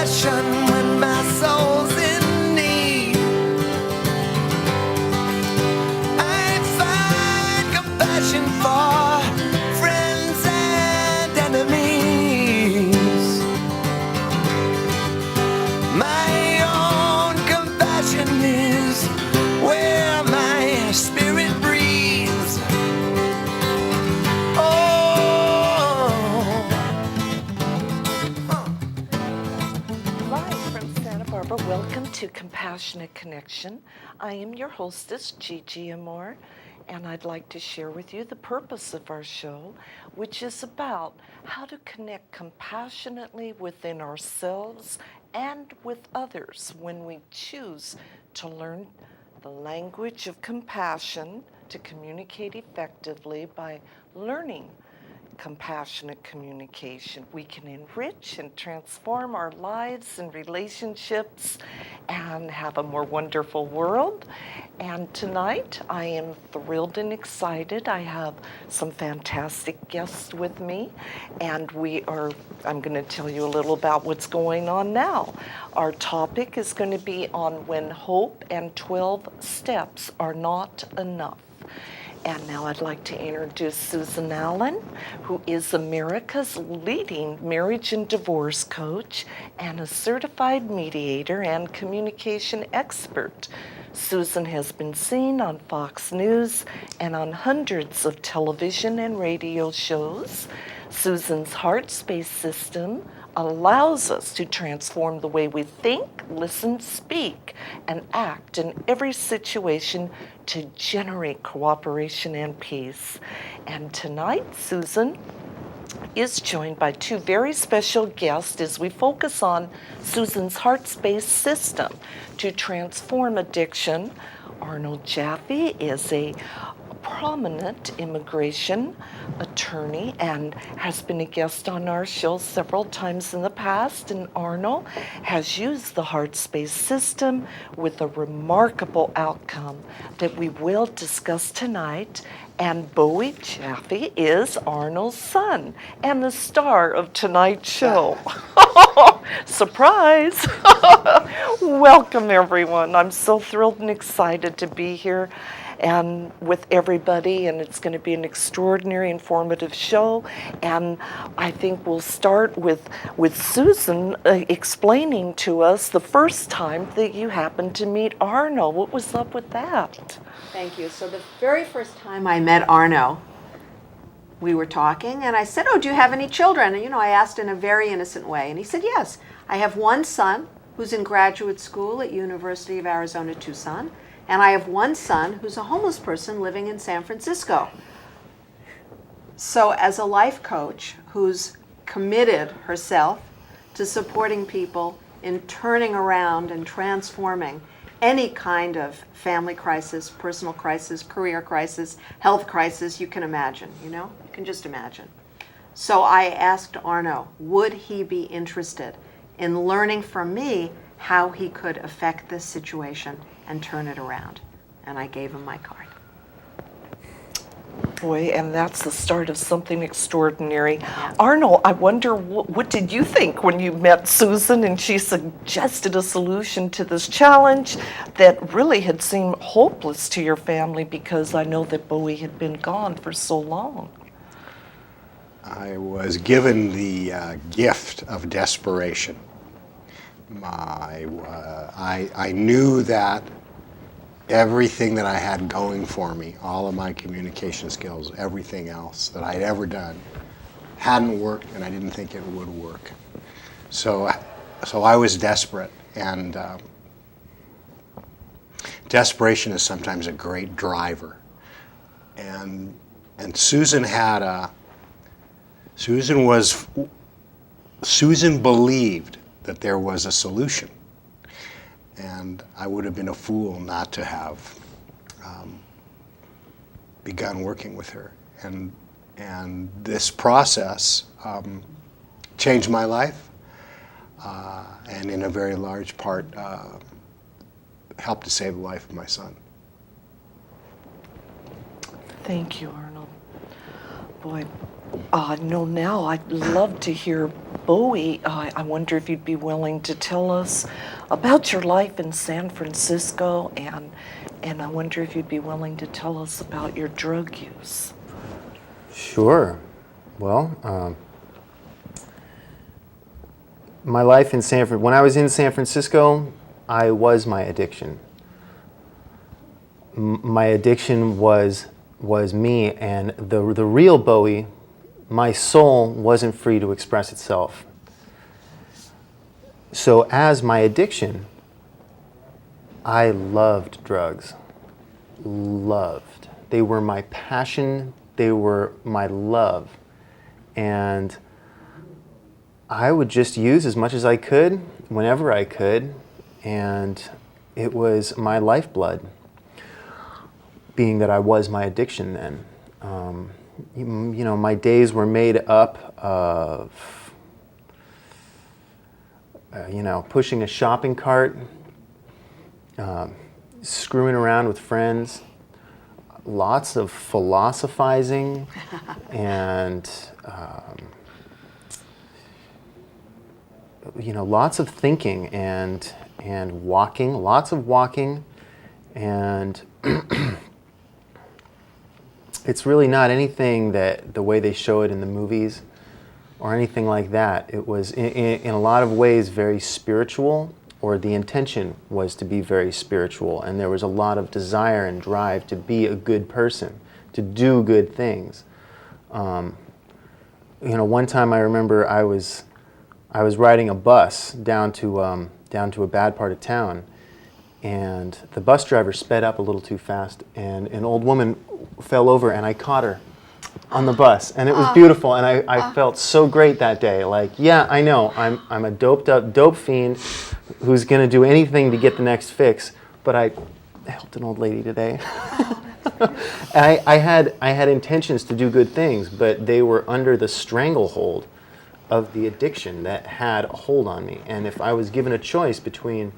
compassion when my soul's in need. I find compassion for friends and enemies. My own compassion is where my spirit breathes. Live from Santa Barbara, welcome to Compassionate Connection. I am your hostess, Gigi Amor, and I'd like to share with you the purpose of our show, which is about how to connect compassionately within ourselves and with others when we choose to learn the language of compassion to communicate effectively by learning compassionate communication. We can enrich and transform our lives and relationships and have a more wonderful world. And tonight I am thrilled and excited. I have some fantastic guests with me, and I'm going to tell you a little about what's going on now. Our topic is going to be on when hope and 12 steps are not enough. And now I'd like to introduce Susan Allan, who is America's leading marriage and divorce coach and a certified mediator and communication expert. Susan has been seen on Fox News and on hundreds of television and radio shows. Susan's Heartspace system allows us to transform the way we think, listen, speak, and act in every situation to generate cooperation and peace. And tonight, Susan is joined by two very special guests as we focus on Susan's Heartspace system to transform addiction. Arno Jaffe is a prominent immigration attorney and has been a guest on our show several times in the past, and Arno has used the Heartspace system with a remarkable outcome that we will discuss tonight. And Bowie Jaffe is Arno's son and the star of tonight's show. Surprise! Welcome, everyone. I'm so thrilled and excited to be here and with everybody, and it's going to be an extraordinary, informative show. And I think we'll start with Susan explaining to us the first time that you happened to meet Arno. What was up with that? Thank you. So the very first time I met Arno, we were talking, and I said, "Oh, do you have any children?" And, I asked in a very innocent way. And he said, "Yes, I have one son who's in graduate school at University of Arizona, Tucson, and I have one son who's a homeless person living in San Francisco." So as a life coach who's committed herself to supporting people in turning around and transforming any kind of family crisis, personal crisis, career crisis, health crisis you can imagine, you can just imagine. So I asked Arno, would he be interested in learning from me how he could affect this situation and turn it around? And I gave him my card. Boy, and that's the start of something extraordinary. Yeah. Arno, I wonder, what did you think when you met Susan and she suggested a solution to this challenge that really had seemed hopeless to your family, because I know that Bowie had been gone for so long? I was given the gift of desperation. I knew that everything that I had going for me, all of my communication skills, everything else that I'd ever done, hadn't worked, and I didn't think it would work. So I was desperate, and desperation is sometimes a great driver. And Susan believed that there was a solution. And I would have been a fool not to have begun working with her. And this process changed my life, and in a very large part helped to save the life of my son. Thank you, Arnold. Boy, No, now I'd love to hear Bowie. I wonder if you'd be willing to tell us about your life in San Francisco, and I wonder if you'd be willing to tell us about your drug use. Sure. Well, my life in when I was in San Francisco, I was my addiction. My addiction was me, and the real Bowie, my soul wasn't free to express itself. So as my addiction, I loved drugs. Loved. They were my passion. They were my love. And I would just use as much as I could, whenever I could, and it was my lifeblood, being that I was my addiction then. You know, my days were made up of, pushing a shopping cart, screwing around with friends, lots of philosophizing, and lots of thinking and walking, lots of walking, and it's really not anything that the way they show it in the movies or anything like that. It was in a lot of ways very spiritual, or the intention was to be very spiritual, and there was a lot of desire and drive to be a good person, to do good things. One time I remember I was riding a bus down to a bad part of town, and the bus driver sped up a little too fast, and an old woman fell over, and I caught her on the bus, and it was beautiful, and I felt so great that day. Like, yeah, I know, I'm a doped up dope fiend who's gonna do anything to get the next fix, but I helped an old lady today. I had intentions to do good things, but they were under the stranglehold of the addiction that had a hold on me. And if I was given a choice between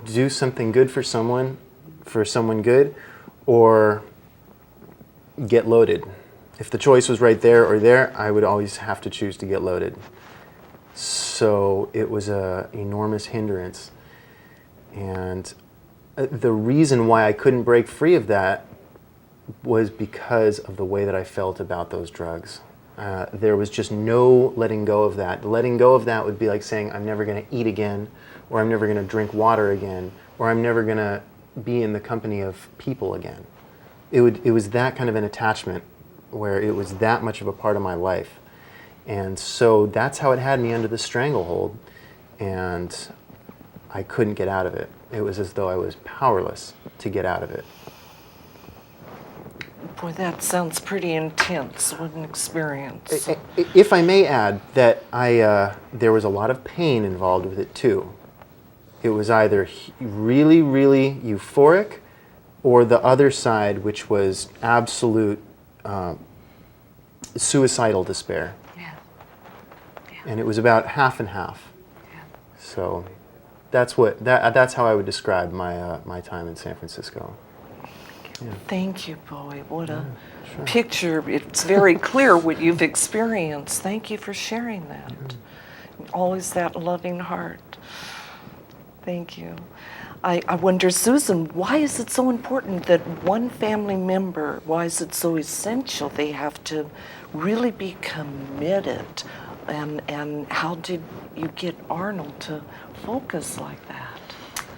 do something good for someone good, or get loaded, if the choice was right there or there, I would always have to choose to get loaded. So it was an enormous hindrance. And the reason why I couldn't break free of that was because of the way that I felt about those drugs. There was just no letting go of that. Letting go of that would be like saying, I'm never going to eat again, or I'm never going to drink water again, or I'm never going to be in the company of people again. It was that kind of an attachment where it was that much of a part of my life. And so that's how it had me under the stranglehold, and I couldn't get out of it. It was as though I was powerless to get out of it. Boy, that sounds pretty intense. What an experience. If I may add that there was a lot of pain involved with it too. It was either really, really euphoric, or the other side, which was absolute suicidal despair. Yeah. And it was about half and half. Yeah. So that's how I would describe my time in San Francisco. Yeah. Thank you, Bowie. What a Sure. picture. It's very clear what you've experienced. Thank you for sharing that. Always that loving heart. Thank you. I wonder, Susan, why is it so important that one family member, why is it so essential they have to really be committed? And how did you get Arnold to focus like that?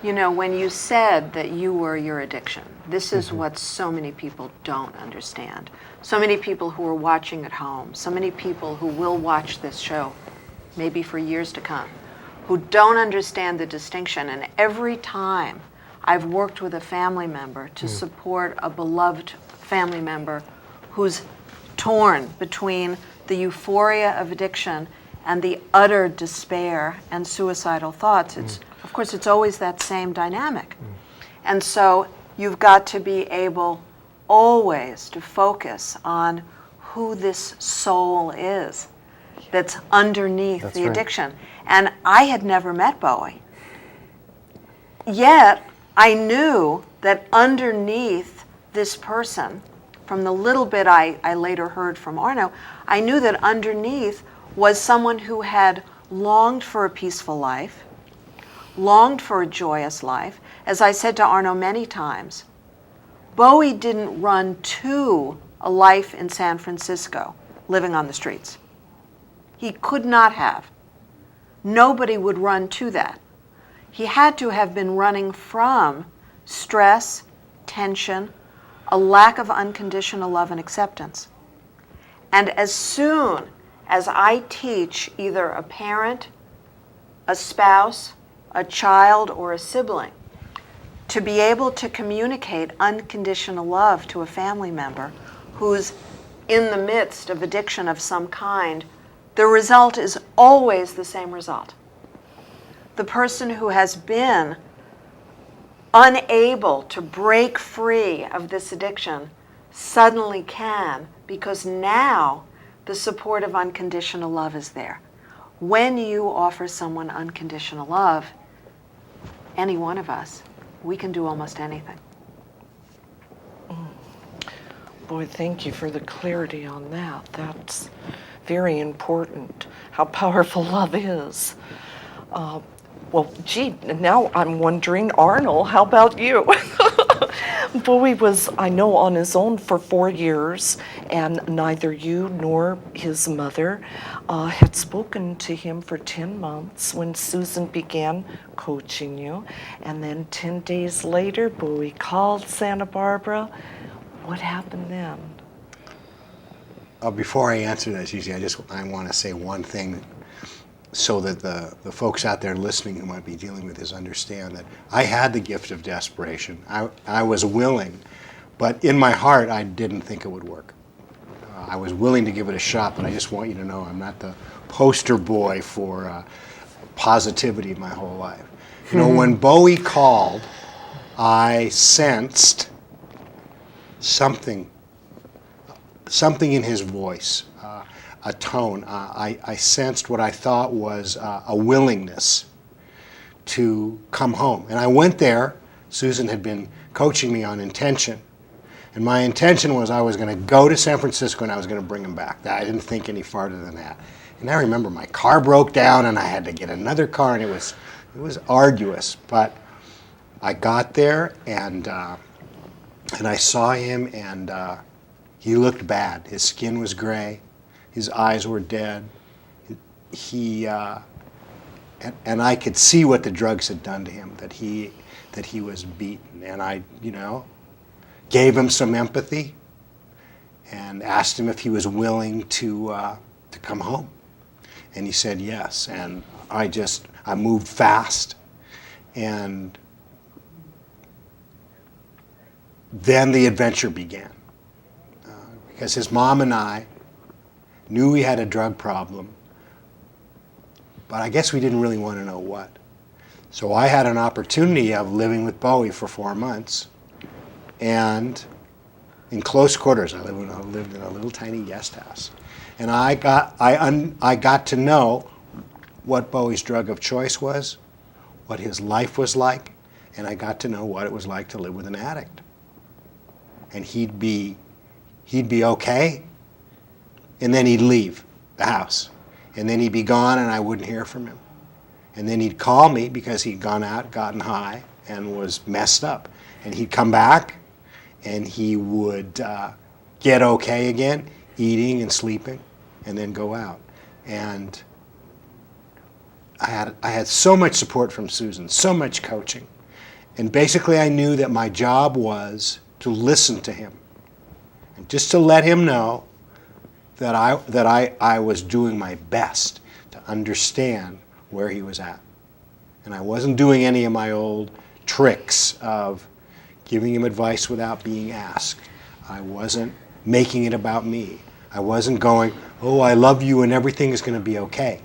You know, when you said that you were your addiction, this is what so many people don't understand. So many people who are watching at home, so many people who will watch this show, maybe for years to come, who don't understand the distinction. And every time I've worked with a family member to support a beloved family member who's torn between the euphoria of addiction and the utter despair and suicidal thoughts, of course, it's always that same dynamic. And so you've got to be able always to focus on who this soul is that's underneath That's the right. addiction. And I had never met Bowie. Yet I knew that underneath this person from the little bit I later heard from Arno, I knew that underneath was someone who had longed for a peaceful life, longed for a joyous life. As I said to Arno many times, Bowie didn't run to a life in San Francisco, living on the streets. He could not have. Nobody would run to that. He had to have been running from stress, tension, a lack of unconditional love and acceptance. And as soon as I teach either a parent, a spouse, a child, or a sibling to be able to communicate unconditional love to a family member who's in the midst of addiction of some kind, the result is always the same result. The person who has been unable to break free of this addiction suddenly can, because now the support of unconditional love is there. When you offer someone unconditional love, any one of us, we can do almost anything. Boy, thank you for the clarity on that. That's very important, how powerful love is. Well, gee, now I'm wondering, Arno, how about you? Bowie was, I know, on his own for 4 years, and neither you nor his mother had spoken to him for 10 months when Susan began coaching you. And then 10 days later, Bowie called Santa Barbara. What happened then? Before I answer that, Gigi, I want to say one thing so that the folks out there listening who might be dealing with this understand that I had the gift of desperation. I was willing, but in my heart, I didn't think it would work. I was willing to give it a shot, but I just want you to know I'm not the poster boy for positivity my whole life. You know, when Bowie called, I sensed something in his voice, a tone. I sensed what I thought was a willingness to come home. And I went there. Susan had been coaching me on intention. And my intention was I was going to go to San Francisco and I was going to bring him back. I didn't think any farther than that. And I remember my car broke down and I had to get another car, and it was arduous. But I got there and I saw him, and he looked bad. His skin was gray. His eyes were dead. And I could see what the drugs had done to him, that he was beaten. And I, gave him some empathy and asked him if he was willing to come home. And he said yes. And I moved fast. And then the adventure began. Because his mom and I knew he had a drug problem, but I guess we didn't really want to know what. So I had an opportunity of living with Bowie for 4 months, and in close quarters. I lived in a little tiny guest house, and I got to know what Bowie's drug of choice was, what his life was like, and I got to know what it was like to live with an addict. And he'd be okay, and then he'd leave the house, and then he'd be gone, and I wouldn't hear from him. And then he'd call me because he'd gone out, gotten high, and was messed up. And he'd come back, and he would get okay again, eating and sleeping, and then go out. And I had so much support from Susan, so much coaching. And basically I knew that my job was to listen to him, and just to let him know that I was doing my best to understand where he was at. And I wasn't doing any of my old tricks of giving him advice without being asked. I wasn't making it about me. I wasn't going, oh, I love you and everything is going to be okay.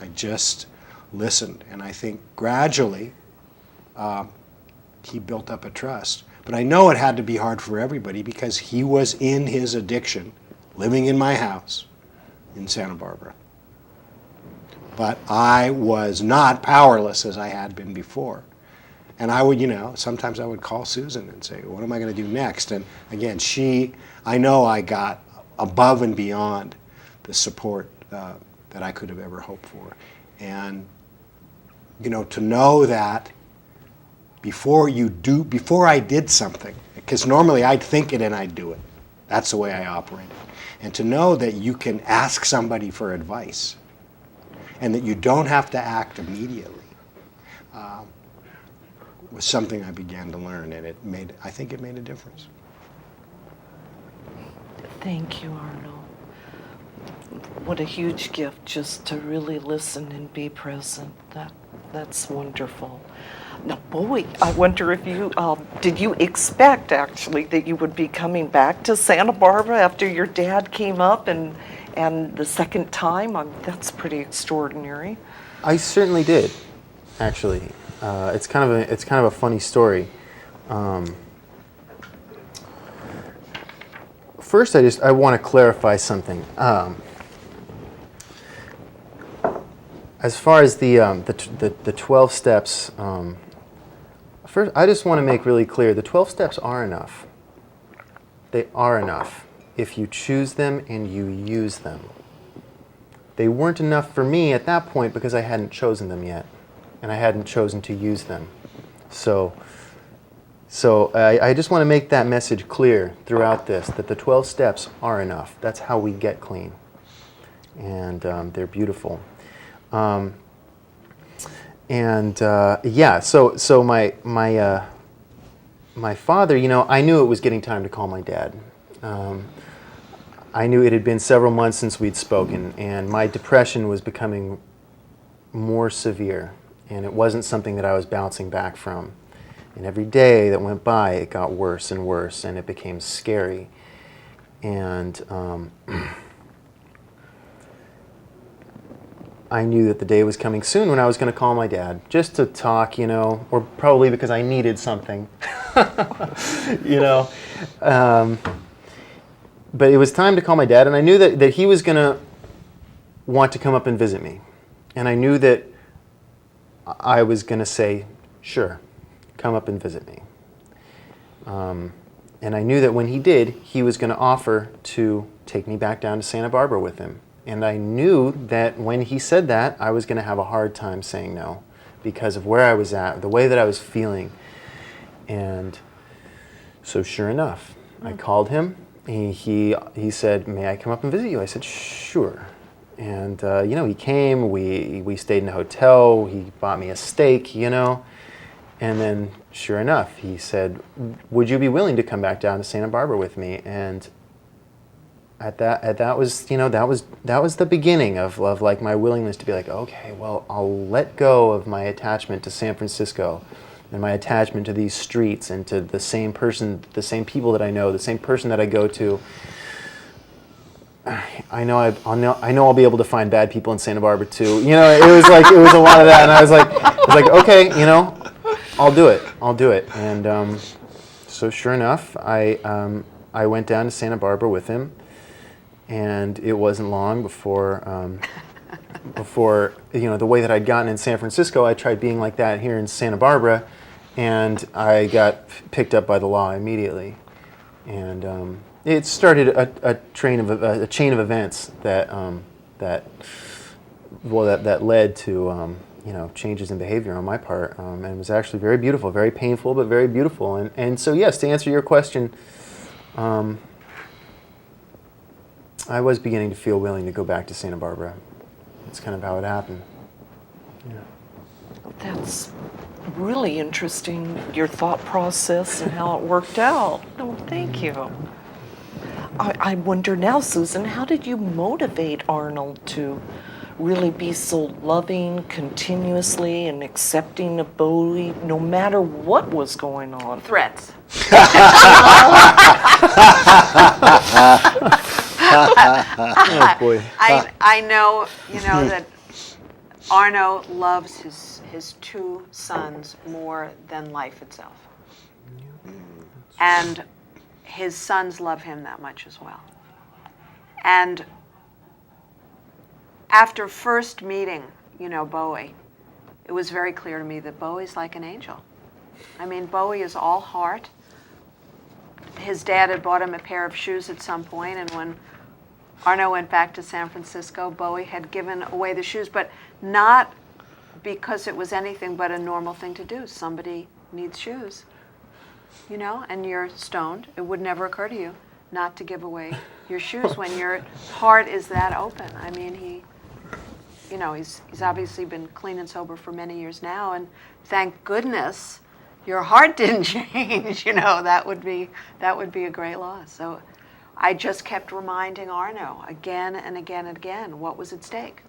I just listened. And I think gradually he built up a trust. But I know it had to be hard for everybody because he was in his addiction, living in my house in Santa Barbara. But I was not powerless as I had been before. And I would, sometimes I would call Susan and say, what am I going to do next? And again, I know I got above and beyond the support that I could have ever hoped for. And, to know that before I did something, because normally I'd think it and I'd do it. That's the way I operated. And to know that you can ask somebody for advice and that you don't have to act immediately was something I began to learn, and I think it made a difference. Thank you, Arno. What a huge gift just to really listen and be present. That's wonderful. Now, boy, I wonder if you, did you expect actually that you would be coming back to Santa Barbara after your dad came up and the second time? That's pretty extraordinary. I certainly did, actually. It's kind of a funny story. First, I want to clarify something. As far as the 12 steps, first I just want to make really clear the 12 steps are enough. They are enough if you choose them and you use them. They weren't enough for me at that point because I hadn't chosen them yet, and I hadn't chosen to use them. So I just want to make that message clear throughout this, that the 12 steps are enough. That's how we get clean. And they're beautiful. So my father, I knew it was getting time to call my dad. I knew it had been several months since we'd spoken, and my depression was becoming more severe, and it wasn't something that I was bouncing back from. And every day that went by, it got worse and worse, and it became scary. And I knew that the day was coming soon when I was going to call my dad, just to talk, or probably because I needed something, But it was time to call my dad, and I knew that he was going to want to come up and visit me. And I knew that I was going to say, sure, come up and visit me. And I knew that when he did, he was going to offer to take me back down to Santa Barbara with him. And I knew that when he said that, I was going to have a hard time saying no because of where I was at, the way that I was feeling. And so sure enough, I called him. He said, may I come up and visit you? I said, sure. And, he came, we stayed in a hotel, he bought me a steak, And then, sure enough, he said, would you be willing to come back down to Santa Barbara with me? And that was the beginning of like my willingness to be like, okay, well, I'll let go of my attachment to San Francisco and my attachment to these streets and to the same person, the same people that I know, the same person that I go to. I know I'll be able to find bad people in Santa Barbara too. It was a lot of that, and I was like, okay, I'll do it. And so sure enough, I went down to Santa Barbara with him, and it wasn't long before the way that I'd gotten in San Francisco, I tried being like that here in Santa Barbara, and I got picked up by the law immediately. And it started a chain of events that led to changes in behavior on my part, and it was actually very beautiful, very painful, but very beautiful. And so yes, to answer your question, I was beginning to feel willing to go back to Santa Barbara. That's kind of how it happened. Yeah. That's really interesting, your thought process and how it worked out. Oh, thank you. I wonder now, Susan, how did you motivate Arnold to really be so loving continuously and accepting of Bowie no matter what was going on? Threats. Oh boy. I know, that Arno loves his two sons more than life itself. And his sons love him that much as well. And after first meeting, Bowie, it was very clear to me that Bowie's like an angel. I mean, Bowie is all heart. His dad had bought him a pair of shoes at some point, and when Arno went back to San Francisco, Bowie had given away the shoes, but not because it was anything but a normal thing to do. Somebody needs shoes, you know, and you're stoned. It would never occur to you not to give away your shoes when your heart is that open. I mean, he's obviously been clean and sober for many years now, and thank goodness your heart didn't change. You know, that would be a great loss. So I just kept reminding Arno again and again and again what was at stake.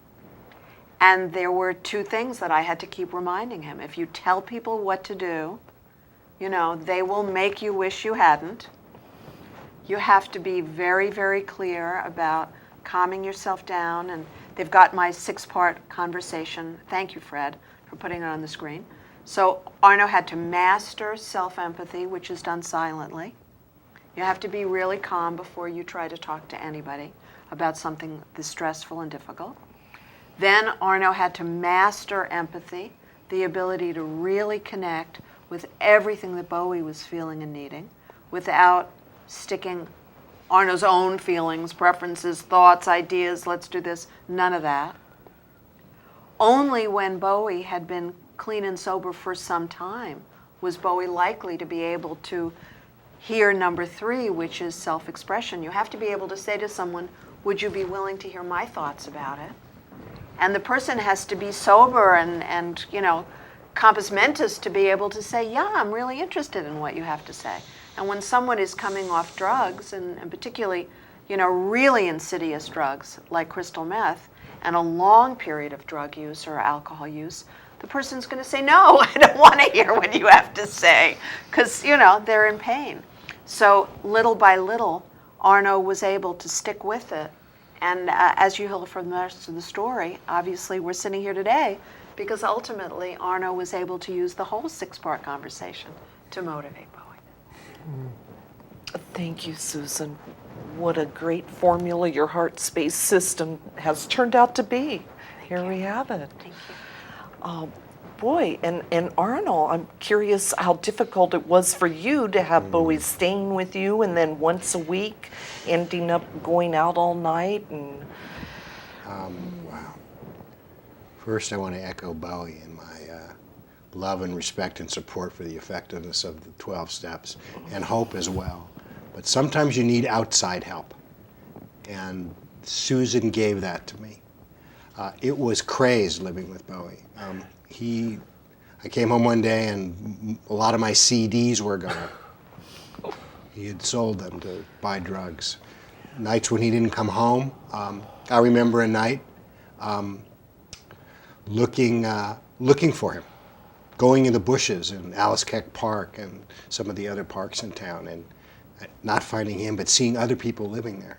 And there were two things that I had to keep reminding him. If you tell people what to do, you know, they will make you wish you hadn't. You have to be very, very clear about calming yourself down. And they've got my 6-part conversation. Thank you, Fred, for putting it on the screen. So Arno had to master self-empathy, which is done silently. You have to be really calm before you try to talk to anybody about something this stressful and difficult. Then Arno had to master empathy, the ability to really connect with everything that Bowie was feeling and needing without sticking Arno's own feelings, preferences, thoughts, ideas, let's do this, none of that. Only when Bowie had been clean and sober for some time was Bowie likely to be able to hear number 3, which is self-expression. You have to be able to say to someone, would you be willing to hear my thoughts about it? And the person has to be sober and you know, compos mentis to be able to say, yeah, I'm really interested in what you have to say. And when someone is coming off drugs, and particularly, you know, really insidious drugs like crystal meth, and a long period of drug use or alcohol use, the person's going to say, no, I don't want to hear what you have to say, because, you know, they're in pain. So little by little, Arno was able to stick with it. And as you hear from the rest of the story, obviously we're sitting here today because ultimately Arno was able to use the whole 6-part conversation to motivate Bowie. Thank you, Susan. What a great formula your Heartspace system has turned out to be. Here we have it. Thank you. Boy, and Arno, I'm curious how difficult it was for you to have Bowie staying with you and then once a week ending up going out all night. And Wow. First, I want to echo Bowie in my love and respect and support for the effectiveness of the 12 steps, and hope as well. But sometimes you need outside help, and Susan gave that to me. It was crazed living with Bowie. I came home one day and a lot of my CDs were gone. He had sold them to buy drugs. Nights when he didn't come home, I remember a night looking for him, going in the bushes in Alice Keck Park and some of the other parks in town, and not finding him, but seeing other people living there.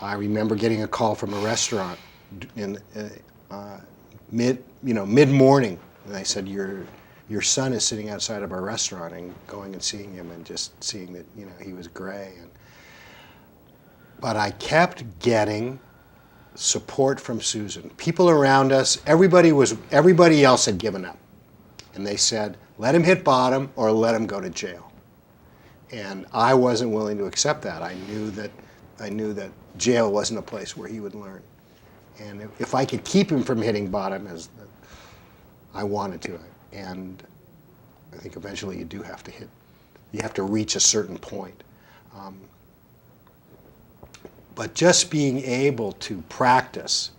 I remember getting a call from a restaurant in mid-morning, and they said, your son is sitting outside of our restaurant, and going and seeing him and just seeing that, you know, he was gray. But I kept getting support from Susan. People around us, everybody else had given up. And they said, let him hit bottom or let him go to jail. And I wasn't willing to accept that. I knew that jail wasn't a place where he would learn. And if I could keep him from hitting bottom, as I wanted to, and I think eventually you have to reach a certain point. But just being able to practice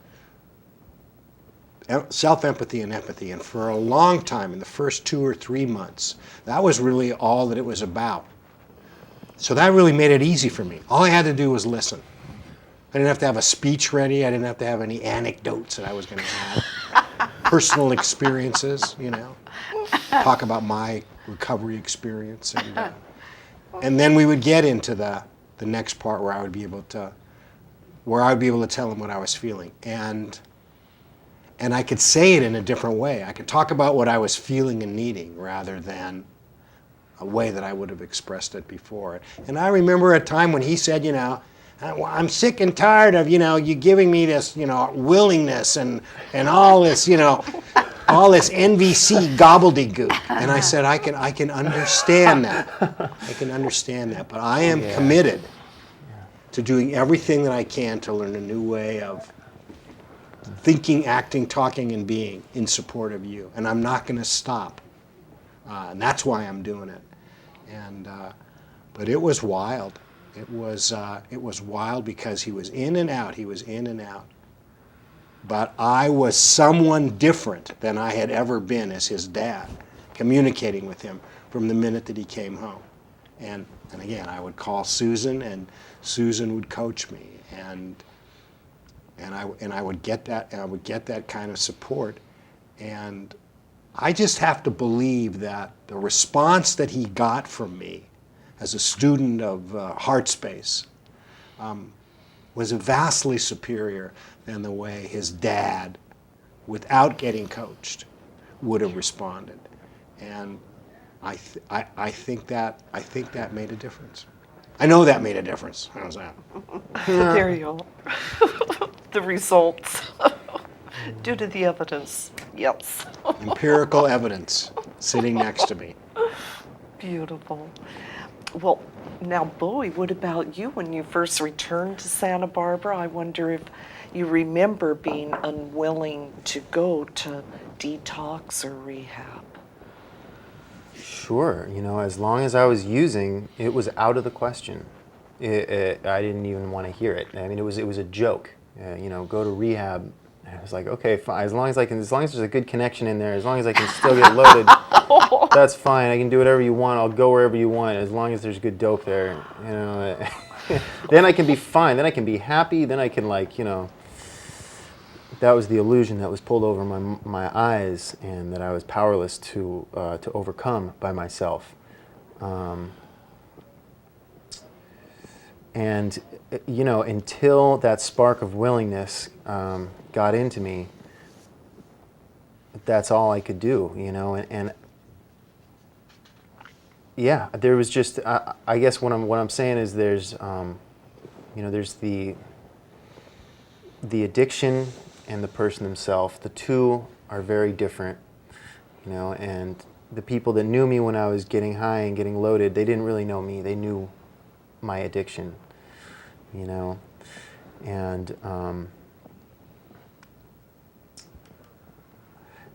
self-empathy and empathy, and for a long time, in the first 2 or 3 months, that was really all that it was about. So that really made it easy for me. All I had to do was listen. I didn't have to have a speech ready. I didn't have to have any anecdotes that I was going to have. Personal experiences, you know. Talk about my recovery experience. And then we would get into the next part where I would be able to tell him what I was feeling. And I could say it in a different way. I could talk about what I was feeling and needing rather than a way that I would have expressed it before. And I remember a time when he said, you know, I'm sick and tired of, you know, you giving me this, you know, willingness and all this, you know, all this NVC gobbledygook. And I said, I can understand that. I can understand that. But I am committed to doing everything that I can to learn a new way of thinking, acting, talking, and being in support of you. And I'm not going to stop. And that's why I'm doing it. And but it was wild. It was wild because he was in and out. He was in and out. But I was someone different than I had ever been as his dad, communicating with him from the minute that he came home. And again, I would call Susan, and Susan would coach me, and I would get that, and I would get that kind of support. And I just have to believe that the response that he got from me as a student of Heartspace was vastly superior than the way his dad, without getting coached, would have responded. And I think that made a difference. I know that made a difference. How's that? There you go. The results. Due to the evidence, yes. Empirical evidence sitting next to me. Beautiful. Well, now, Bowie, what about you when you first returned to Santa Barbara? I wonder if you remember being unwilling to go to detox or rehab. Sure, as long as I was using, it was out of the question. I didn't even want to hear it. I mean, it was a joke. Go to rehab. I was like, okay, fine. As long as there's a good connection in there, as long as I can still get loaded, that's fine. I can do whatever you want. I'll go wherever you want, as long as there's good dope there. Then I can be fine. Then I can be happy. Then I can that was the illusion that was pulled over my eyes, and that I was powerless to overcome by myself. And until that spark of willingness got into me, that's all I could do, and yeah, there was just, I guess what I'm saying is there's the addiction and the person themselves. The two are very different, and the people that knew me when I was getting high and getting loaded, they didn't really know me. They knew my addiction, and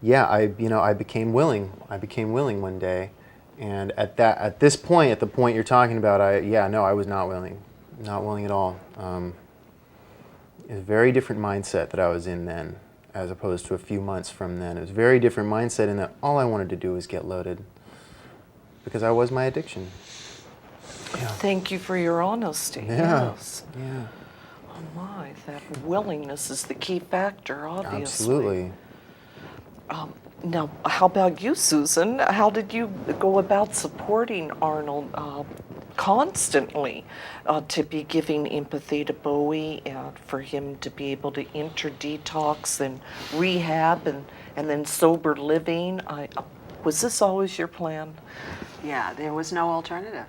I became willing. I became willing one day, and at the point you're talking about, I was not willing at all. It was a very different mindset that I was in then, as opposed to a few months from then. It was a very different mindset in that all I wanted to do was get loaded, because I was my addiction. Yeah. Thank you for your honesty. Yeah. Yes. Yeah. Oh my, that willingness is the key factor, obviously. Absolutely. Now, how about you, Susan? How did you go about supporting Arnold constantly to be giving empathy to Bowie and for him to be able to enter detox and rehab and then sober living? Was this always your plan? Yeah, there was no alternative.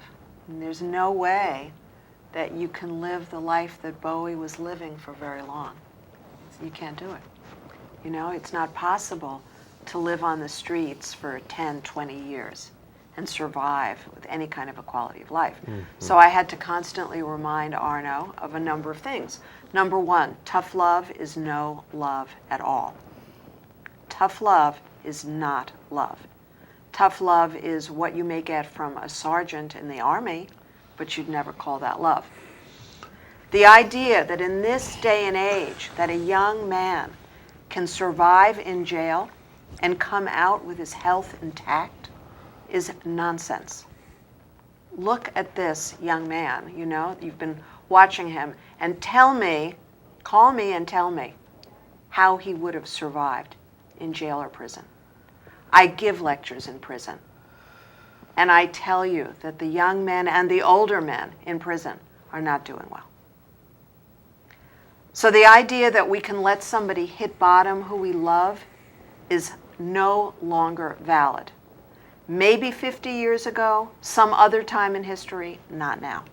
And there's no way that you can live the life that Bowie was living for very long. You can't do it. It's not possible to live on the streets for 10, 20 years and survive with any kind of a quality of life. Mm-hmm. So I had to constantly remind Arno of a number of things. Number one, tough love is no love at all. Tough love is not love. Tough love is what you may get from a sergeant in the Army, but you'd never call that love. The idea that in this day and age that a young man can survive in jail and come out with his health intact is nonsense. Look at this young man, you've been watching him, and call me and tell me how he would have survived in jail or prison. I give lectures in prison, and I tell you that the young men and the older men in prison are not doing well. So the idea that we can let somebody hit bottom who we love is no longer valid. Maybe 50 years ago, some other time in history, not now.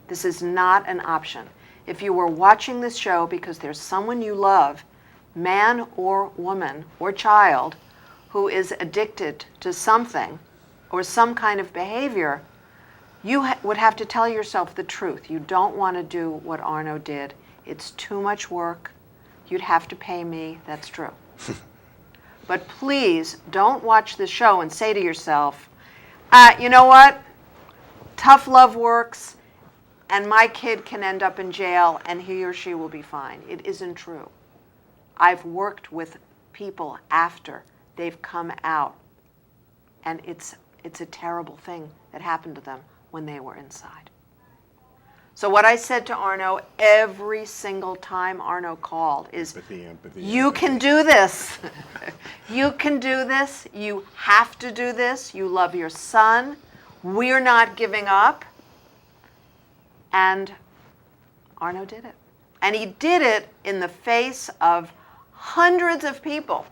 This is not an option. If you were watching this show because there's someone you love, man or woman or child, who is addicted to something or some kind of behavior, you would have to tell yourself the truth. You don't want to do what Arno did. It's too much work. You'd have to pay me. That's true. But please don't watch the show and say to yourself, you know what? Tough love works, and my kid can end up in jail, and he or she will be fine. It isn't true. I've worked with people after they've come out, and it's a terrible thing that happened to them when they were inside. So what I said to Arno every single time Arno called is, Empathy. you can do this. You can do this. You have to do this. You love your son. We're not giving up. And Arno did it. And he did it in the face of hundreds of people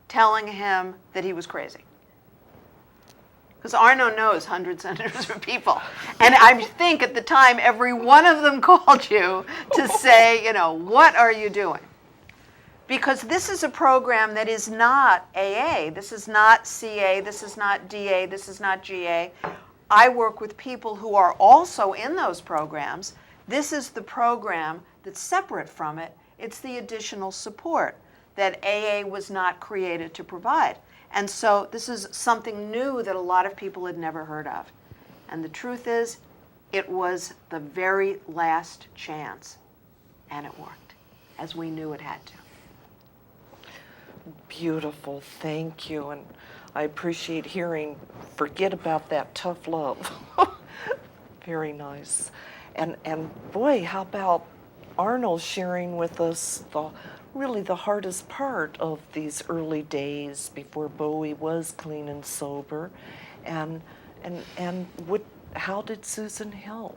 telling him that he was crazy. Because Arno knows hundreds and hundreds of people. And I think at the time, every one of them called you to say, what are you doing? Because this is a program that is not AA. This is not CA. This is not DA. This is not GA. I work with people who are also in those programs. This is the program that's separate from it. It's the additional support that AA was not created to provide. And so this is something new that a lot of people had never heard of. And the truth is, it was the very last chance. And it worked, as we knew it had to. Beautiful, thank you. And I appreciate hearing, forget about that tough love. Very nice. And boy, how about Arnold sharing with us really the hardest part of these early days before Bowie was clean and sober, and how did Susan help?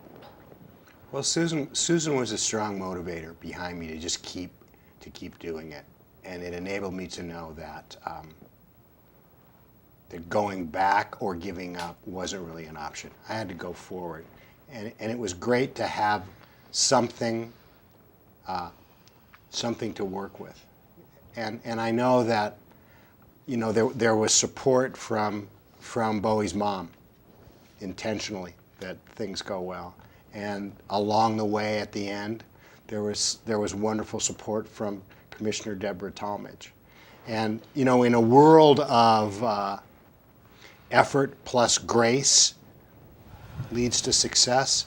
Well, Susan was a strong motivator behind me to just keep doing it, and it enabled me to know that that going back or giving up wasn't really an option. I had to go forward, and it was great to have something to work with, and I know that there was support from Bowie's mom intentionally that things go well, and along the way at the end there was wonderful support from Commissioner Deborah Talmadge, and in a world of effort plus grace leads to success,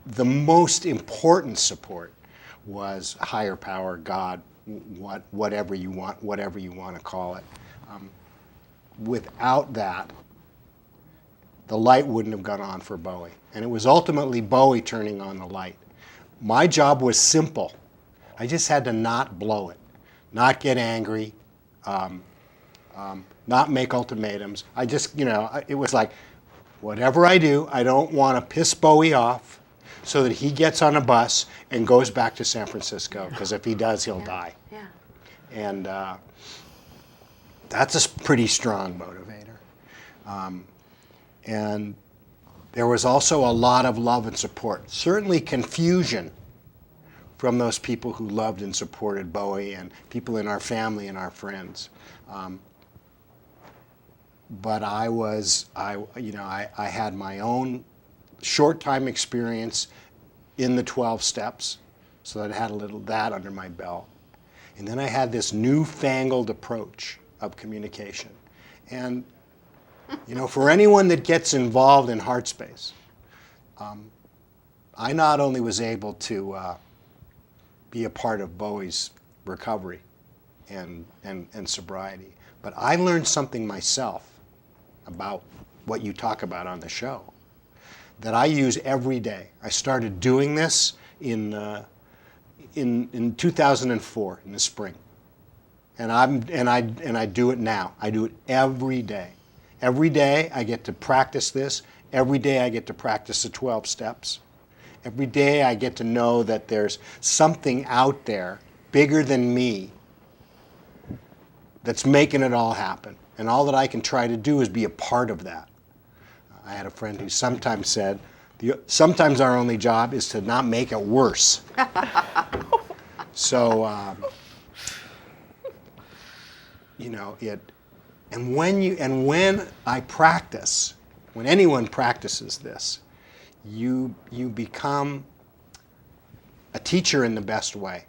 the most important support was higher power, God, whatever you want to call it. Without that, the light wouldn't have gone on for Bowie. And it was ultimately Bowie turning on the light. My job was simple. I just had to not blow it, not get angry, not make ultimatums. I just, it was like, whatever I do, I don't want to piss Bowie off so that he gets on a bus and goes back to San Francisco, because if he does, he'll die. Yeah. And that's a pretty strong motivator. And there was also a lot of love and support, certainly confusion from those people who loved and supported Bowie and people in our family and our friends. But I had my own short time experience in the 12 steps, so that I had a little that under my belt. And then I had this newfangled approach of communication. And for anyone that gets involved in Heartspace, I not only was able to be a part of Bowie's recovery and sobriety, but I learned something myself about what you talk about on the show that I use every day. I started doing this in 2004 in the spring, and I do it now. I do it every day. Every day I get to practice this. Every day I get to practice the 12 steps. Every day I get to know that there's something out there bigger than me that's making it all happen. And all that I can try to do is be a part of that. I had a friend who sometimes said, sometimes our only job is to not make it worse. So, And when I practice, when anyone practices this, you become a teacher in the best way.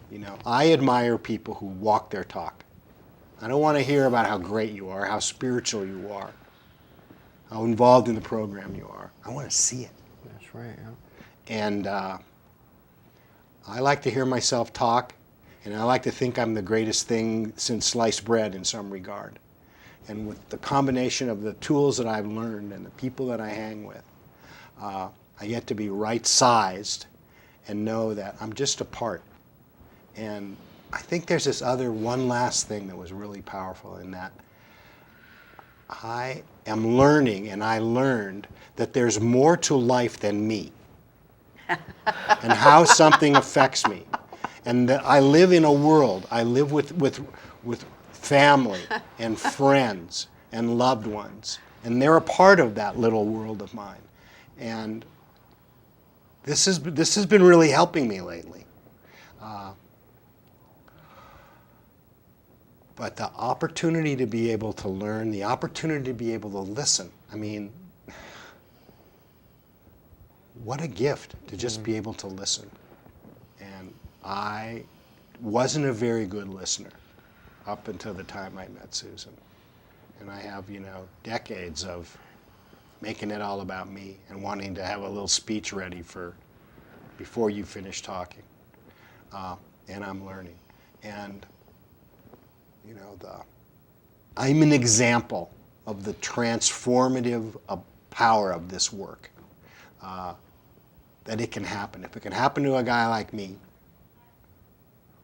You know, I admire people who walk their talk. I don't want to hear about how great you are, how spiritual you are, how involved in the program you are. I want to see it. That's right. Yeah. And I like to hear myself talk, and I like to think I'm the greatest thing since sliced bread in some regard. And with the combination of the tools that I've learned and the people that I hang with, I get to be right-sized and know that I'm just a part. And I think there's this other one last thing that was really powerful in that I am learning, and I learned that there's more to life than me and how something affects me. And that I live in a world, I live with family and friends and loved ones. And they're a part of that little world of mine. And this has been really helping me lately. But the opportunity to be able to learn, the opportunity to be able to listen, I mean, what a gift to just be able to listen. And I wasn't a very good listener up until the time I met Susan. And I have, decades of making it all about me and wanting to have a little speech ready for before you finish talking. And I'm learning. And, I'm an example of the transformative power of this work. That it can happen. If it can happen to a guy like me,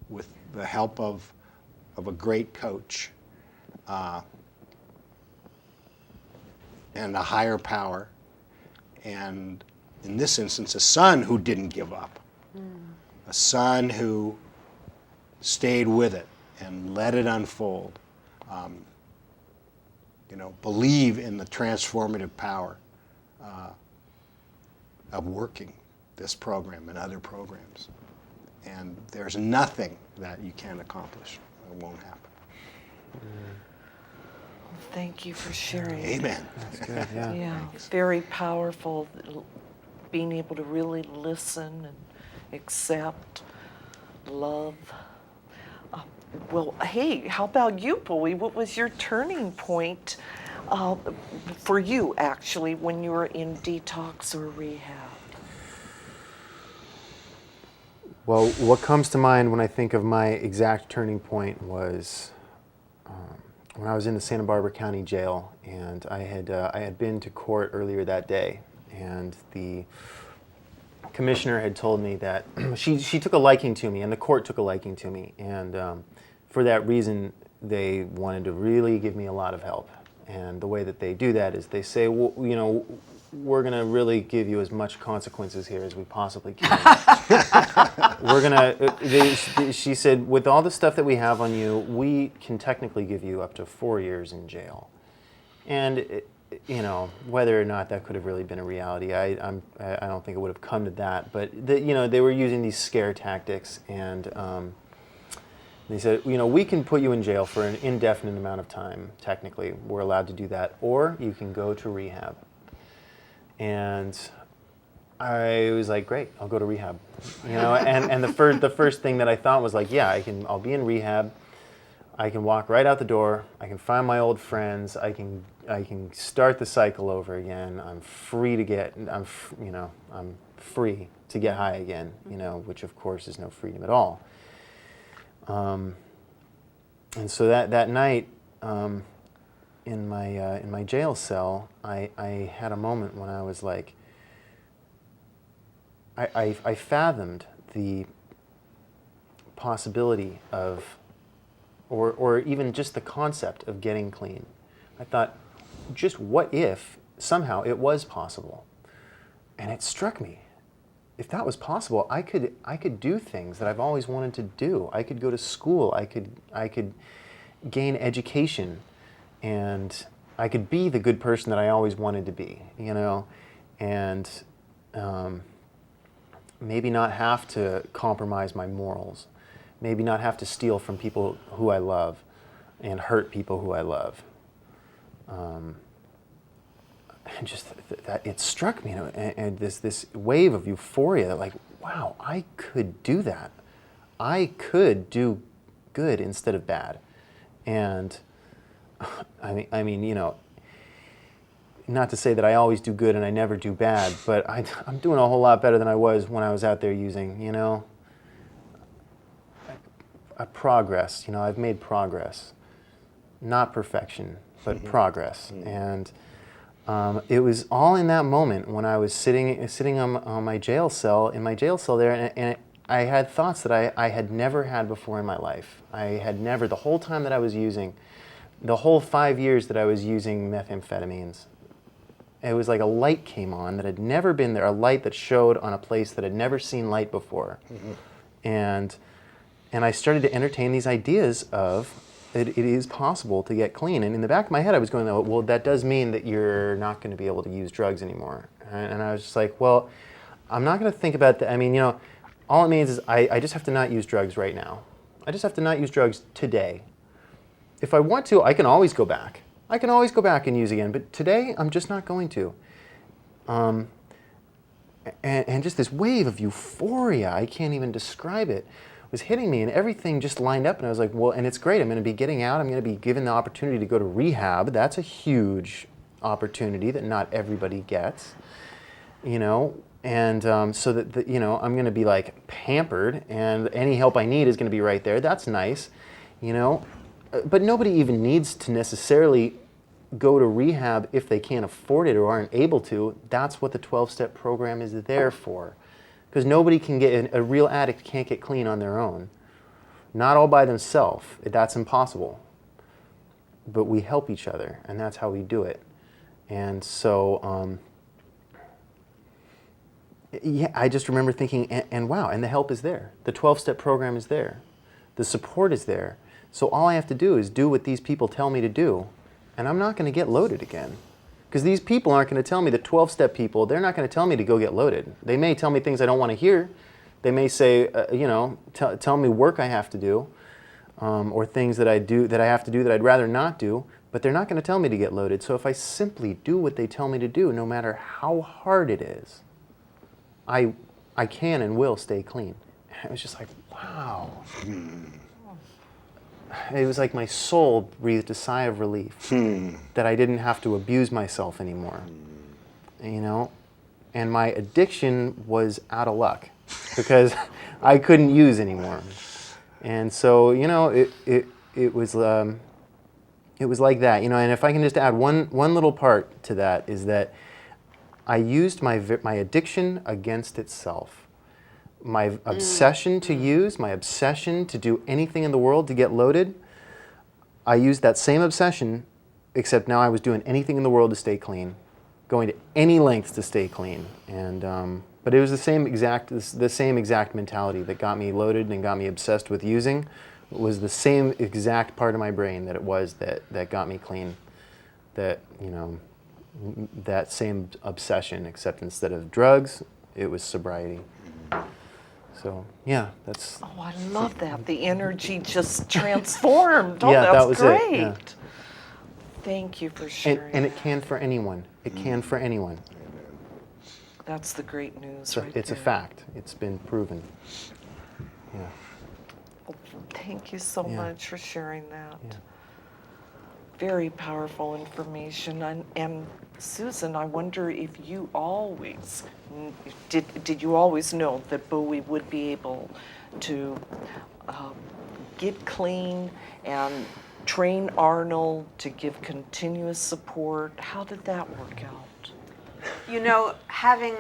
with the help of a great coach and a higher power, and in this instance, a son who didn't give up, a son who stayed with it and let it unfold, believe in the transformative power of working this program and other programs. And there's nothing that you can't accomplish. It won't happen. Thank you for sharing. Amen. That's good. Yeah. Yeah, very powerful, being able to really listen and accept, love. Well, hey, how about you, Bowie? What was your turning point for you, actually, when you were in detox or rehab? Well, what comes to mind when I think of my exact turning point was when I was in the Santa Barbara County Jail, and I had been to court earlier that day, and the commissioner had told me that she took a liking to me, and the court took a liking to me, and for that reason, they wanted to really give me a lot of help. And the way that they do that is they say, well, we're going to really give you as much consequences here as we possibly can. She said, with all the stuff that we have on you, we can technically give you up to 4 years in jail. And, whether or not that could have really been a reality, I don't think it would have come to that. But, they were using these scare tactics, and they said, we can put you in jail for an indefinite amount of time, technically. We're allowed to do that. Or you can go to rehab. And I was like, great, I'll go to rehab. And the first thing that I thought was like, yeah, I'll be in rehab. I can walk right out the door. I can find my old friends. I can start the cycle over again. I'm free to get high again, which of course is no freedom at all. And so that night, in my jail cell, I had a moment when I was like, I fathomed the possibility of, or even just the concept of getting clean. I thought, just what if somehow it was possible? And it struck me, if that was possible, I could do things that I've always wanted to do. I could go to school. I could gain education, and I could be the good person that I always wanted to be. And maybe not have to compromise my morals. Maybe not have to steal from people who I love. and hurt people who I love. And just that it struck me, and this wave of euphoria that, like, wow, I could do that. I could do good instead of bad. And I mean, you know, not to say that I always do good and I never do bad, but I'm doing a whole lot better than I was when I was out there using, you know. Progress, you know, I've made progress. Not perfection, but progress. And it was all in that moment when I was sitting on my jail cell, in my jail cell there, and I had thoughts that I had never had before in my life. I had never, the whole time that I was using, the whole 5 years that I was using methamphetamines, it was like a light came on that had never been there, a light that showed on a place that had never seen light before. And I started to entertain these ideas of it is possible to get clean. And in the back of my head, I was going, well, that does mean that you're not going to be able to use drugs anymore. And I was just like, well, I'm not going to think about that. I mean, you know, all it means is I just have to not use drugs right now. I just have to not use drugs today. If I want to, I can always go back. I can always go back and use again. But today, I'm just not going to. And just this wave of euphoria, I can't even describe it, was hitting me, and everything just lined up, and I was like, well, and it's great. I'm going to be getting out. I'm going to be given the opportunity to go to rehab. That's a huge opportunity that not everybody gets, you know, and so that, you know, I'm going to be like pampered, and any help I need is going to be right there. That's nice, you know, but nobody even needs to necessarily go to rehab if they can't afford it or aren't able to. That's what the 12-step program is there for. Because nobody can get, a real addict can't get clean on their own. Not all by themselves. That's impossible. But we help each other, and that's how we do it. And so, yeah, I just remember thinking, and wow, and the help is there. The 12-step program is there. The support is there. So all I have to do is do what these people tell me to do, and I'm not going to get loaded again. Because these people aren't going to tell me, the 12-step people, they're not going to tell me to go get loaded. They may tell me things I don't want to hear. They may say, you know, tell me work I have to do, or things that I have to do that I'd rather not do, but they're not going to tell me to get loaded. So if I simply do what they tell me to do, no matter how hard it is, I can and will stay clean. And it was just like, wow. It was like my soul breathed a sigh of relief that I didn't have to abuse myself anymore, you know? And my addiction was out of luck because I couldn't use anymore. And so, you know, it was like that, you know, and if I can just add one little part to that is that I used my addiction against itself. My obsession to use, my obsession to do anything in the world to get loaded, I used that same obsession, except now I was doing anything in the world to stay clean, going to any lengths to stay clean. And but it was the same exact mentality that got me loaded and got me obsessed with using. It was the same exact part of my brain that it was that got me clean. That, you know, that same obsession, except instead of drugs, it was sobriety. So, yeah, that's... Oh, I love that. The energy just transformed. Oh, yeah, that's that was great. it. Yeah. Thank you for sharing. And it can for anyone. It can for anyone. That's the great news So right it's there. a fact. It's been proven. Yeah. Thank you so Yeah. much for sharing that. Yeah. Very powerful information. And Susan, I wonder if you always, did you always know that Bowie would be able to get clean and train Arno to give continuous support? How did that work out? You know, having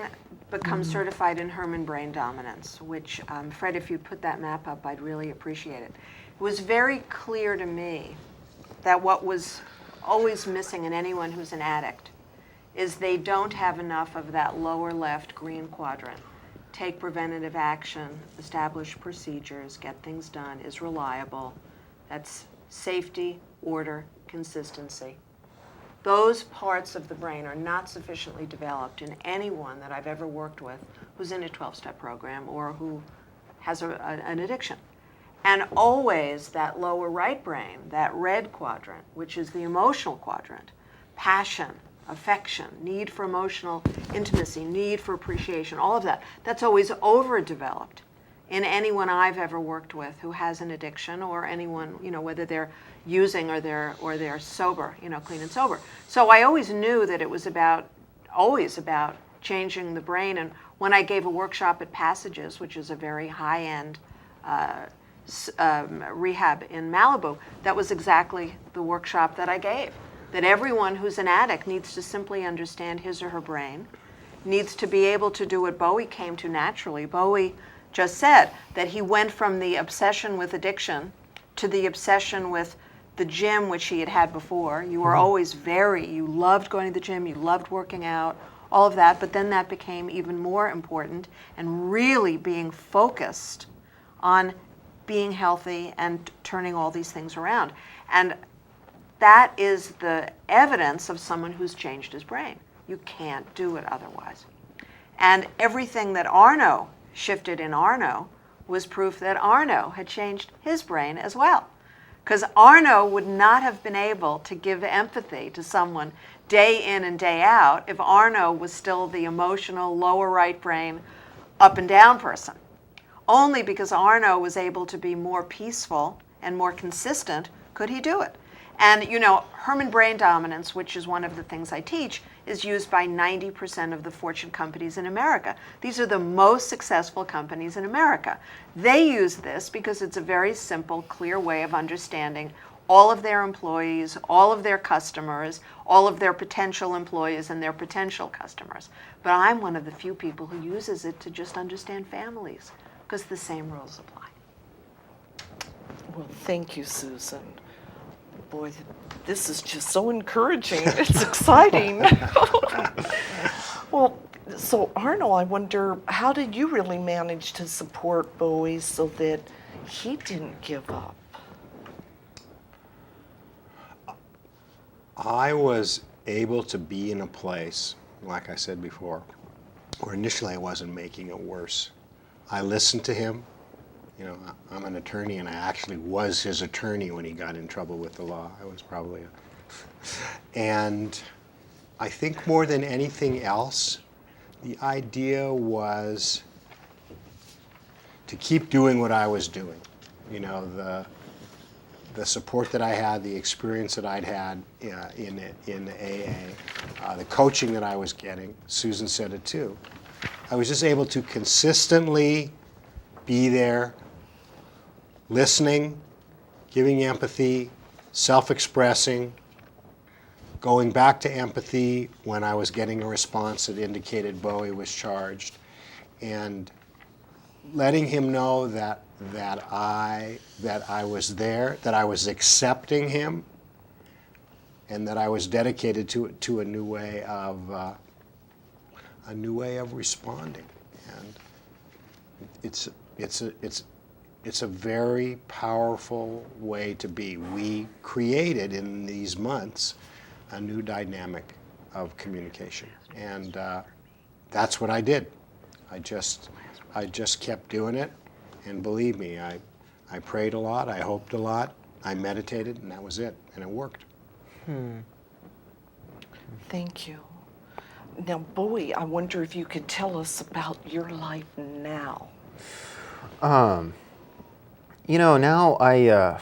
become certified in Herman brain dominance, which, Fred, if you put that map up, I'd really appreciate it. It was very clear to me that what was always missing in anyone who's an addict is they don't have enough of that lower left green quadrant. Take preventative action, establish procedures, get things done, is reliable. That's safety, order, consistency. Those parts of the brain are not sufficiently developed in anyone that I've ever worked with who's in a 12-step program or who has an addiction. And always that lower right brain, that red quadrant, which is the emotional quadrant, passion, affection, need for emotional intimacy, need for appreciation, all of that, that's always overdeveloped in anyone I've ever worked with who has an addiction, or anyone, you know, whether they're using or they're sober, you know, clean and sober. So I always knew that it was always about changing the brain. And when I gave a workshop at Passages, which is a very high-end rehab in Malibu, that was exactly the workshop that I gave. That everyone who's an addict needs to simply understand his or her brain, needs to be able to do what Bowie came to naturally. Bowie just said that he went from the obsession with addiction to the obsession with the gym, which he had had before. You were always you loved going to the gym, you loved working out, all of that, but then that became even more important, and really being focused on being healthy and turning all these things around. And that is the evidence of someone who's changed his brain. You can't do it otherwise. And everything that Arno shifted in Arno was proof that Arno had changed his brain as well. Because Arno would not have been able to give empathy to someone day in and day out if Arno was still the emotional lower right brain up and down person. Only because Arno was able to be more peaceful and more consistent could he do it. And you know, Herman brain dominance, which is one of the things I teach, is used by 90% of the Fortune companies in America. These are the most successful companies in America. They use this because it's a very simple, clear way of understanding all of their employees, all of their customers, all of their potential employees and their potential customers. But I'm one of the few people who uses it to just understand families, because the same rules apply. Well, thank you, Susan. Boy, this is just so encouraging. It's exciting. Well, so Arno, I wonder, how did you really manage to support Bowie so that he didn't give up? I was able to be in a place, like I said before, where initially I wasn't making it worse. I listened to him. You know, I'm an attorney, and I actually was his attorney when he got in trouble with the law. I was probably and I think more than anything else, the idea was to keep doing what I was doing. You know, the support that I had, the experience that I'd had in AA, the coaching that I was getting. Susan said it too. I was just able to consistently be there, listening, giving empathy, self-expressing, going back to empathy when I was getting a response that indicated Bowie was charged, and letting him know that I was there, that I was accepting him, and that I was dedicated to a new way of responding. And it's a very powerful way to be. We created in these months a new dynamic of communication, and that's what I did. I just kept doing it, and believe me, I prayed a lot, I hoped a lot, I meditated, and that was it, and it worked. Thank you. Now, Bowie, I wonder if you could tell us about your life now. You know, now I've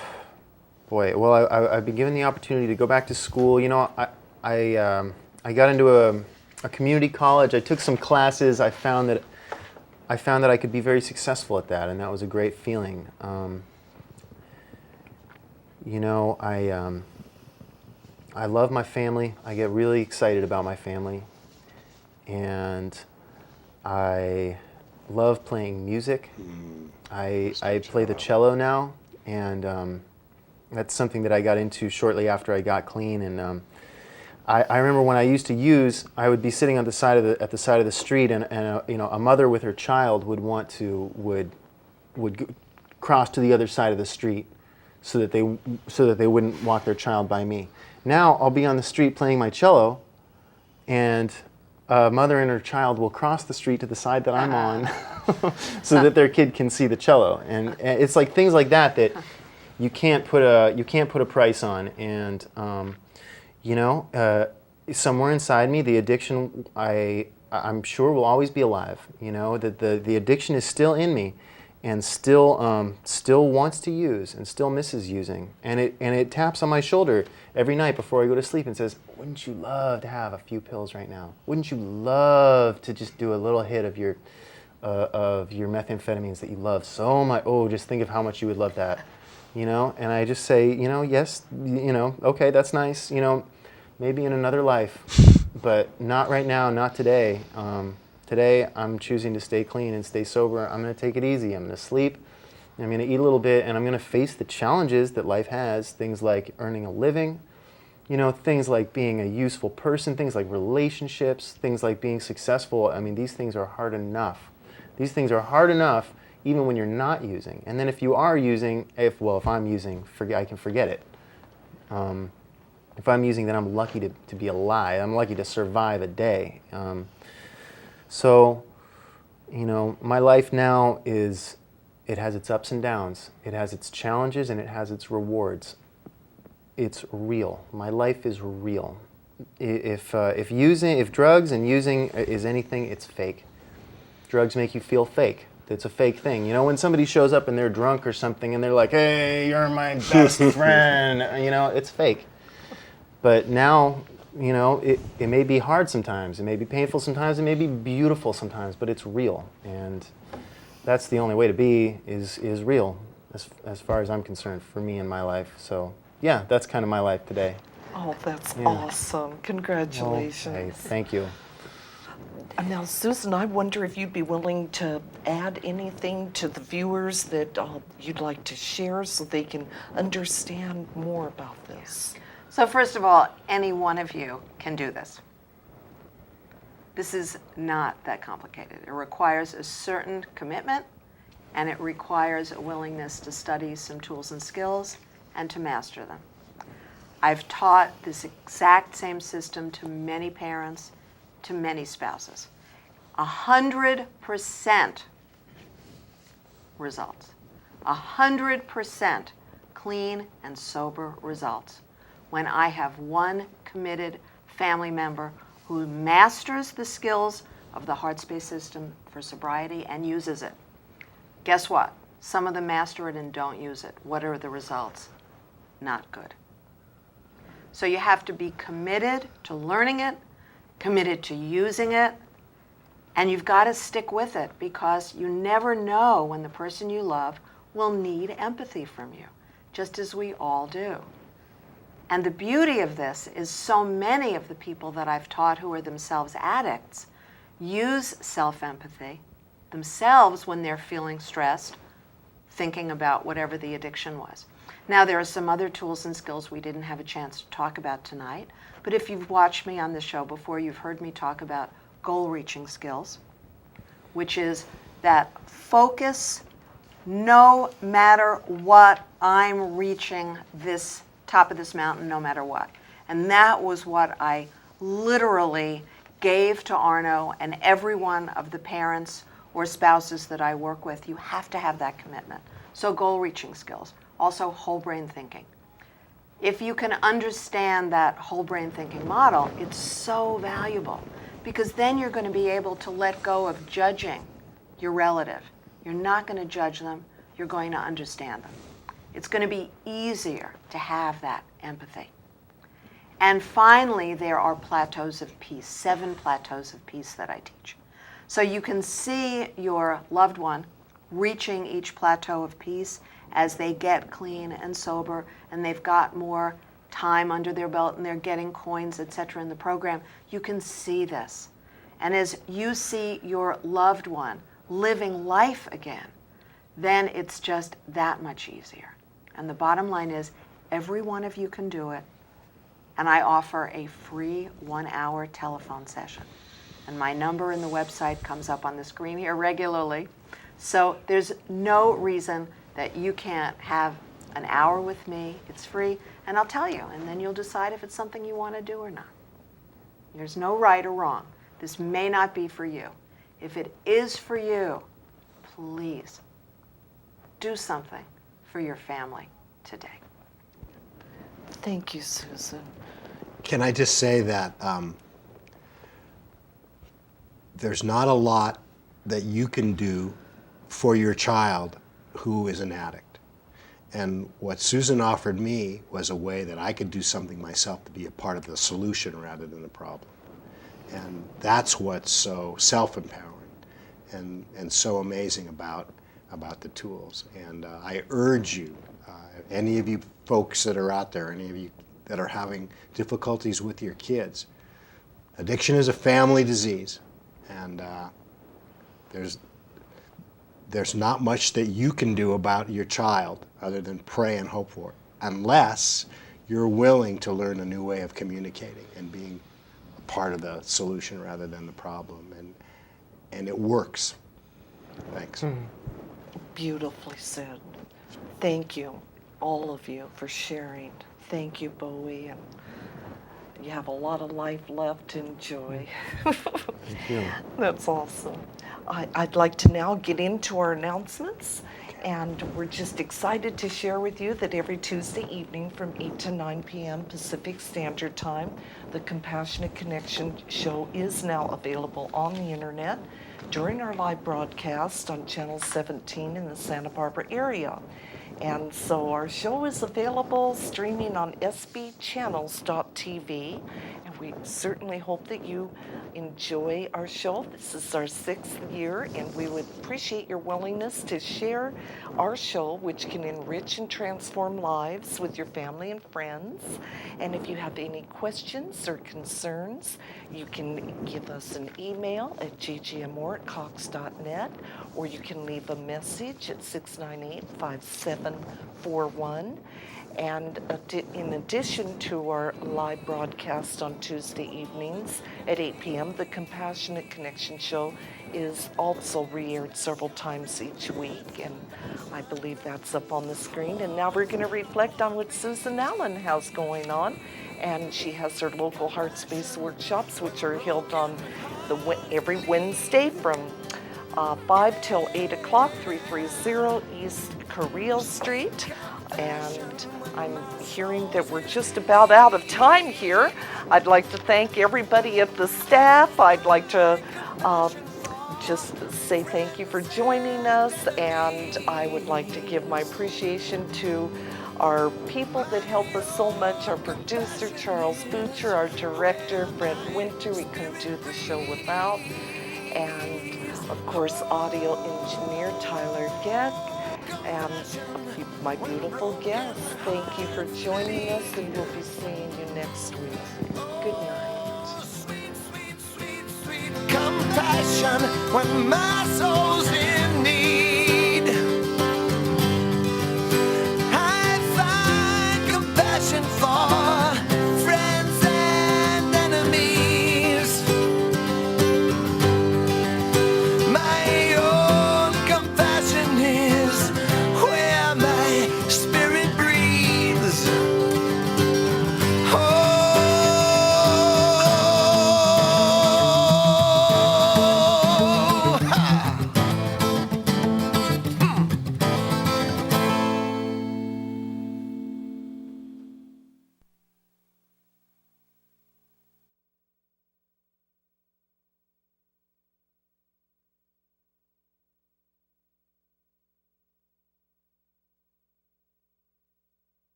been given the opportunity to go back to school. You know, I got into a community college. I took some classes. I found that I could be very successful at that, and that was a great feeling. You know, I love my family. I get really excited about my family, and I love playing music. I play the cello now, and that's something that I got into shortly after I got clean. And I remember when I used to use, I would be sitting at the side of the street, and a mother with her child would cross to the other side of the street so that they wouldn't walk their child by me. Now I'll be on the street playing my cello, and a mother and her child will cross the street to the side that I'm on so that their kid can see the cello. And it's like things like that that you can't put a price on. And somewhere inside me, the addiction I'm sure will always be alive. That the addiction is still in me, and still wants to use and still misses using. And it taps on my shoulder every night before I go to sleep and says, "Wouldn't you love to have a few pills right now? Wouldn't you love to just do a little hit of your methamphetamines that you love so much? Oh, just think of how much you would love that." And I just say, yes, okay, that's nice, maybe in another life, but not right now, not today. Today, I'm choosing to stay clean and stay sober. I'm going to take it easy. I'm going to sleep. I'm going to eat a little bit, and I'm going to face the challenges that life has, things like earning a living, things like being a useful person, things like relationships, things like being successful. I mean, these things are hard enough. These things are hard enough even when you're not using. And then if you are using, if I'm using, I can forget it. If I'm using, then I'm lucky to be alive. I'm lucky to survive a day. So, my life now it has its ups and downs. It has its challenges and it has its rewards. It's real. My life is real. If drugs and using is anything, it's fake. Drugs make you feel fake. It's a fake thing. When somebody shows up and they're drunk or something and they're like, "Hey, you're my best friend," it's fake. But now, it may be hard sometimes, it may be painful sometimes, it may be beautiful sometimes, but it's real. And that's the only way to be is real, as far as I'm concerned, for me in my life. So, yeah, that's kind of my life today. Oh, that's Yeah. awesome. Congratulations. Well, hey, thank you. Now, Susan, I wonder if you'd be willing to add anything to the viewers that you'd like to share so they can understand more about this. So first of all, any one of you can do this. This is not that complicated. It requires a certain commitment, and it requires a willingness to study some tools and skills and to master them. I've taught this exact same system to many parents, to many spouses. 100% results. 100% clean and sober results when I have one committed family member who masters the skills of the Heartspace system for sobriety and uses it. Guess what? Some of them master it and don't use it. What are the results? Not good. So you have to be committed to learning it, committed to using it, and you've got to stick with it because you never know when the person you love will need empathy from you, just as we all do. And the beauty of this is so many of the people that I've taught who are themselves addicts use self-empathy themselves when they're feeling stressed, thinking about whatever the addiction was. Now, there are some other tools and skills we didn't have a chance to talk about tonight, but if you've watched me on the show before, you've heard me talk about goal-reaching skills, which is that focus, no matter what, I'm reaching this top of this mountain no matter what. And that was what I literally gave to Arno and every one of the parents or spouses that I work with. You have to have that commitment. So goal-reaching skills. Also whole brain thinking. If you can understand that whole brain thinking model, it's so valuable because then you're going to be able to let go of judging your relative. You're not going to judge them. You're going to understand them. It's going to be easier to have that empathy. And finally, there are plateaus of peace, 7 plateaus of peace that I teach. So you can see your loved one reaching each plateau of peace as they get clean and sober and they've got more time under their belt and they're getting coins, etc. in the program. You can see this. And as you see your loved one living life again, then it's just that much easier. And the bottom line is, every one of you can do it. And I offer a free 1-hour telephone session. And my number in the website comes up on the screen here regularly. So there's no reason that you can't have an hour with me. It's free. And I'll tell you. And then you'll decide if it's something you want to do or not. There's no right or wrong. This may not be for you. If it is for you, please do something for your family today. Thank you, Susan. Can I just say that there's not a lot that you can do for your child who is an addict. And what Susan offered me was a way that I could do something myself to be a part of the solution rather than the problem. And that's what's so self-empowering and so amazing about the tools. And I urge you, any of you folks that are out there, any of you that are having difficulties with your kids, addiction is a family disease. And there's not much that you can do about your child other than pray and hope for it, unless you're willing to learn a new way of communicating and being a part of the solution rather than the problem. And it works. Thanks. Beautifully said. Thank you, all of you, for sharing. Thank you, Bowie. And you have a lot of life left to enjoy. Thank you. That's awesome. I'd like to now get into our announcements. And we're just excited to share with you that every Tuesday evening from 8 to 9 p.m. Pacific Standard Time, the Compassionate Connection show is now available on the internet during our live broadcast on Channel 17 in the Santa Barbara area. And so our show is available streaming on sbchannels.tv, and we certainly hope that you enjoy our show. This is our 6th year, and we would appreciate your willingness to share our show, which can enrich and transform lives with your family and friends. And if you have any questions or concerns, you can give us an email at ggmore@cox.net, or you can leave a message at 698-5741. And in addition to our live broadcast on Tuesday evenings at 8 p.m., the Compassionate Connection show is also re-aired several times each week, and I believe that's up on the screen. And now we're going to reflect on what Susan Allan has going on, and she has her local Heartspace workshops, which are held on every Wednesday from 5 till 8 o'clock, 330 East Carril Street. And I'm hearing that we're just about out of time here. I'd like to thank everybody at the staff. I'd like to just say thank you for joining us, and I would like to give my appreciation to our people that help us so much, our producer, Charles Butcher, our director, Fred Winter, we couldn't do the show without, and of course, audio engineer, Tyler Geck, and my beautiful guests. Thank you for joining us, and we'll be seeing you next week. Good night. Compassion when my soul's in